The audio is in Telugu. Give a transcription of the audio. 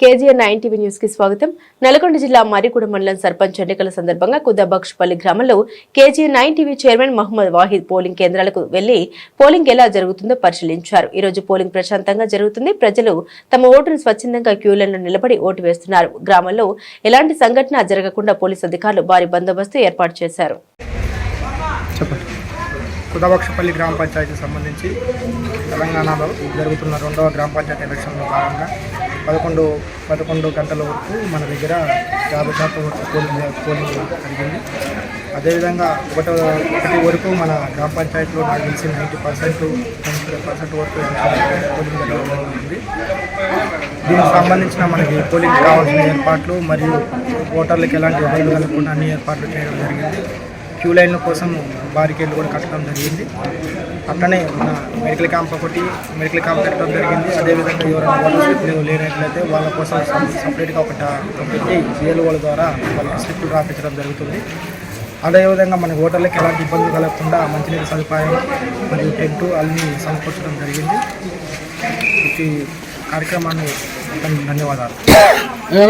కేజీఎన్ 9 టీవీ న్యూస్ కి స్వాగతం. నల్గొండ జిల్లా మరిగూడ మండలం సర్పంచ్ ఎన్నికల సందర్భంగా కుద్దబక్షపల్లి గ్రామంలో KGN 9 TV chairman Mohammed Wahid polling కేంద్రాలకు వెళ్లి పోలింగ్ ఎలా జరుగుతుందో పరిశీలించారు. ఈ రోజు పోలింగ్ ప్రశాంతంగా జరుగుతుంది. ప్రజలు తమ ఓటును స్వచ్ఛందంగా క్యూలైన్లో నిలబడి ఓటు వేస్తున్నారు. గ్రామంలో ఎలాంటి సంఘటన జరగకుండా పోలీసు అధికారులు భారీ బందోబస్తు ఏర్పాటు చేశారు. కుదబక్షపల్లి గ్రామ పంచాయతీకి సంబంధించి తెలంగాణలో జరుగుతున్న 2వ గ్రామ పంచాయతీ ఎలక్షన్లో భాగంగా 11 గంటల వరకు మన దగ్గర 50% వరకు పోలింగ్ జరిగింది. అదేవిధంగా ఒకటి వరకు మన గ్రామ పంచాయతీలో నాకు తెలిసి 90% వరకు పోలింగ్ జరుగుతుంది. దీనికి సంబంధించిన మనకి పోలింగ్ కావాల్సిన ఏర్పాట్లు మరియు ఓటర్లకు ఎలాంటి ఇబ్బందులు కలగకుండా అన్ని ఏర్పాట్లు చేయడం జరిగింది. క్యూ లైన్ల కోసం బారికేడ్లు కూడా కట్టడం జరిగింది. అట్లనే మన మెడికల్ క్యాంప్ పెట్టడం జరిగింది. అదేవిధంగా ఎవరైనా ఓటర్ స్లిప్లు లేనట్లయితే వాళ్ళ కోసం సపరేట్గా పెట్టి బిఎల్ఓల ద్వారా వాళ్ళకి స్లిప్లు రాపించడం జరుగుతుంది. అదేవిధంగా మన ఓటర్లకు ఎలాంటి ఇబ్బందులు కలగకుండా మంచినీటి సదుపాయం మరియు టెంటు అన్నీ సమకూర్చడం జరిగింది. ఈ కార్యక్రమాన్ని ధన్యవాదాలు.